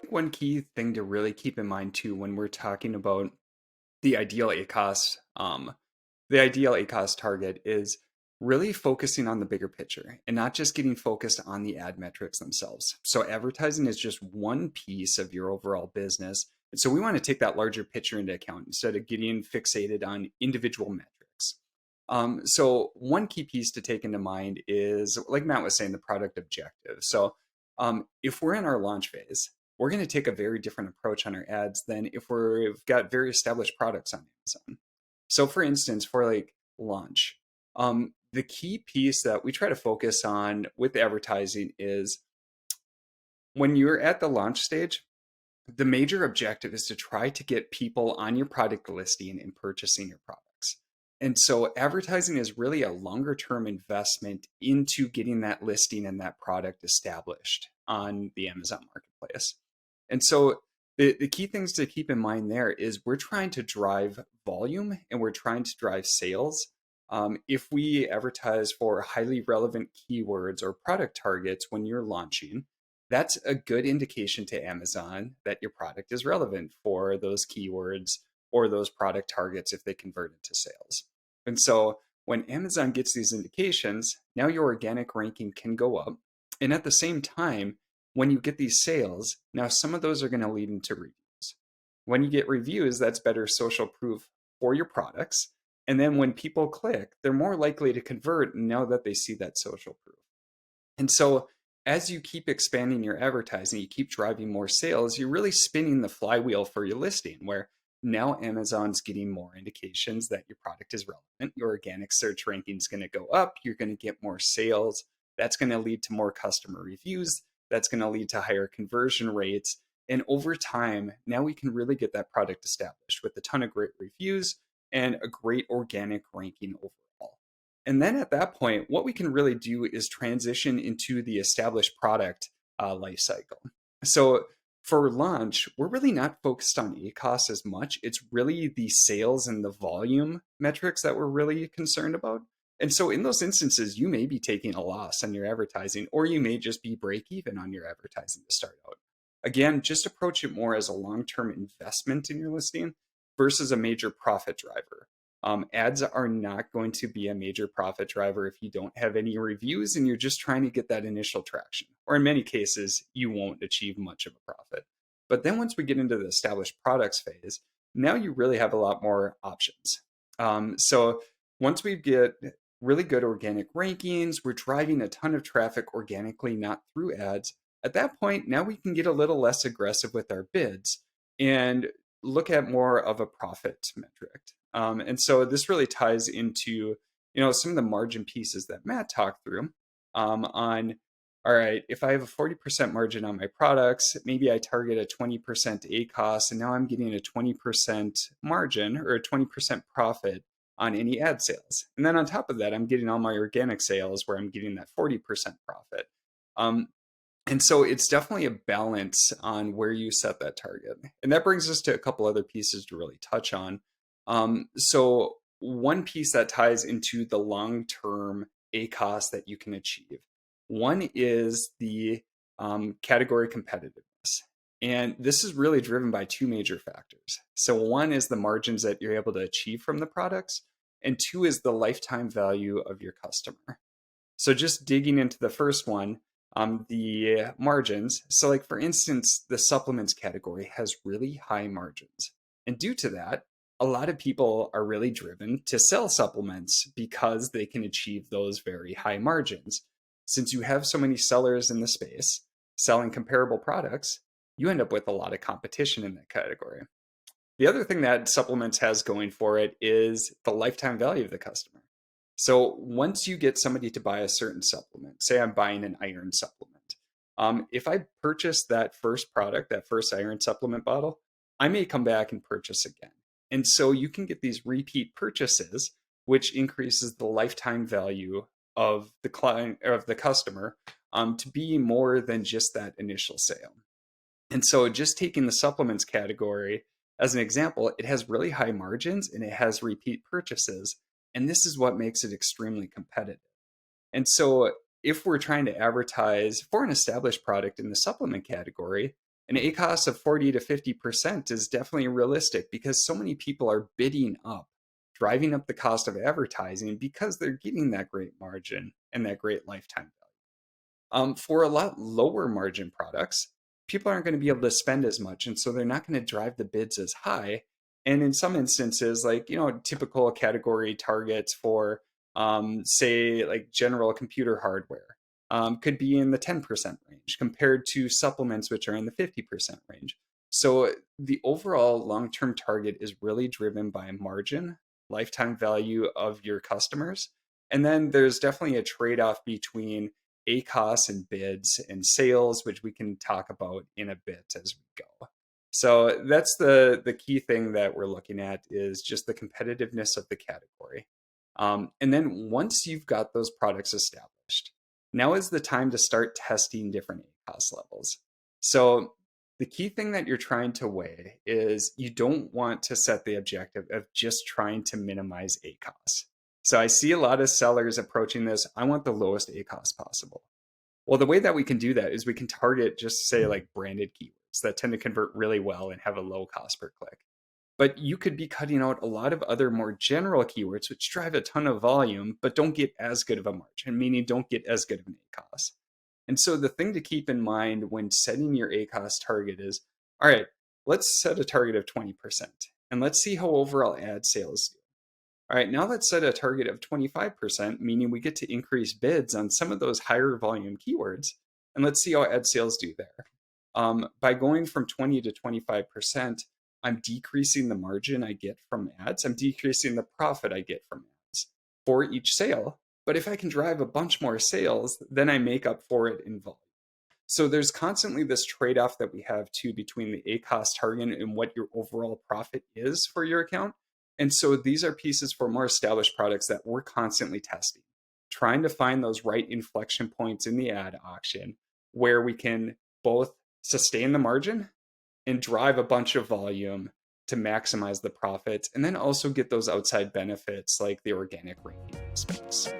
One key thing to really keep in mind too when we're talking about the ideal ACoS, the ideal ACoS target is really focusing on the bigger picture and not just getting focused on the ad metrics themselves. So advertising is just one piece of your overall business. And so we want to take that larger picture into account instead of getting fixated on individual metrics. So one key piece to take into mind is, like Matt was saying, the product objective. So if we're in our launch phase, we're going to take a very different approach on our ads than if we've got very established products on Amazon. So for instance, for like launch, the key piece that we try to focus on with advertising is when you're at the launch stage, the major objective is to try to get people on your product listing and purchasing your products. And so advertising is really a longer term investment into getting that listing and that product established on the Amazon marketplace. And so the key things to keep in mind there is we're trying to drive volume and we're trying to drive sales. If we advertise for highly relevant keywords or product targets when you're launching, that's a good indication to Amazon that your product is relevant for those keywords or those product targets if they convert into sales. And so when Amazon gets these indications, now your organic ranking can go up. And at the same time, when you get these sales, now some of those are going to lead into reviews. When you get reviews, that's better social proof for your products. And then when people click, they're more likely to convert now that they see that social proof. And so as you keep expanding your advertising, you keep driving more sales, you're really spinning the flywheel for your listing where now Amazon's getting more indications that your product is relevant. Your organic search ranking is going to go up. You're going to get more sales. That's going to lead to more customer reviews. That's going to lead to higher conversion rates. And over time, now we can really get that product established with a ton of great reviews and a great organic ranking overall. And then at that point, what we can really do is transition into the established product life cycle. So for launch, we're really not focused on ACoS as much. It's really the sales and the volume metrics that we're really concerned about. And so in those instances, you may be taking a loss on your advertising, or you may just be break even on your advertising to start out. Again, just approach it more as a long-term investment in your listing versus a major profit driver. Ads are not going to be a major profit driver if you don't have any reviews and you're just trying to get that initial traction. Or in many cases, you won't achieve much of a profit. But then once we get into the established products phase, now you really have a lot more options. So once we get really good organic rankings, we're driving a ton of traffic organically, not through ads. At that point, now we can get a little less aggressive with our bids and look at more of a profit metric. And so this really ties into, some of the margin pieces that Matt talked through on, all right, if I have a 40% margin on my products, maybe I target a 20% ACoS, and now I'm getting a 20% margin or a 20% profit on any ad sales. And then on top of that, I'm getting all my organic sales where I'm getting that 40% profit. And so it's definitely a balance on where you set that target. And that brings us to a couple other pieces to really touch on. So one piece that ties into the long-term ACoS that you can achieve. One is the category competitiveness. And this is really driven by two major factors. So one is the margins that you're able to achieve from the products, and two is the lifetime value of your customer. So just digging into the first one, the margins. So like for instance, the supplements category has really high margins. And due to that, a lot of people are really driven to sell supplements because they can achieve those very high margins. Since you have so many sellers in the space selling comparable products, you end up with a lot of competition in that category. The other thing that supplements has going for it is the lifetime value of the customer. So once you get somebody to buy a certain supplement, say I'm buying an iron supplement, if I purchase that first product, that first iron supplement bottle, I may come back and purchase again. And so you can get these repeat purchases, which increases the lifetime value of the client or of the customer to be more than just that initial sale. And so just taking the supplements category as an example, it has really high margins and it has repeat purchases. And this is what makes it extremely competitive. And so, if we're trying to advertise for an established product in the supplement category, an ACoS of 40 to 50% is definitely realistic because so many people are bidding up, driving up the cost of advertising because they're getting that great margin and that great lifetime value. For a lot lower margin products, people aren't going to be able to spend as much, and so they're not going to drive the bids as high. And in some instances, like typical category targets for, say, like general computer hardware, could be in the 10% range compared to supplements, which are in the 50% range. So the overall long-term target is really driven by margin, lifetime value of your customers, and then there's definitely a trade-off between ACoS and bids and sales, which we can talk about in a bit as we go. So that's the key thing that we're looking at is just the competitiveness of the category. And then once you've got those products established, now is the time to start testing different ACoS levels. So the key thing that you're trying to weigh is you don't want to set the objective of just trying to minimize ACoS. So I see a lot of sellers approaching this. I want the lowest ACoS possible. Well, the way that we can do that is we can target just say like branded keywords that tend to convert really well and have a low cost per click. But you could be cutting out a lot of other more general keywords which drive a ton of volume, but don't get as good of a margin, meaning don't get as good of an ACoS. And so the thing to keep in mind when setting your ACoS target is, all right, let's set a target of 20% and let's see how overall ad sales do. All right, now let's set a target of 25%, meaning we get to increase bids on some of those higher volume keywords. And let's see how ad sales do there. By going from 20 to 25%, I'm decreasing the margin I get from ads. I'm decreasing the profit I get from ads for each sale. But if I can drive a bunch more sales, then I make up for it in volume. So there's constantly this trade-off that we have too between the ACoS target and what your overall profit is for your account. And so these are pieces for more established products that we're constantly testing, trying to find those right inflection points in the ad auction where we can both sustain the margin and drive a bunch of volume to maximize the profits, and then also get those outside benefits like the organic ranking space.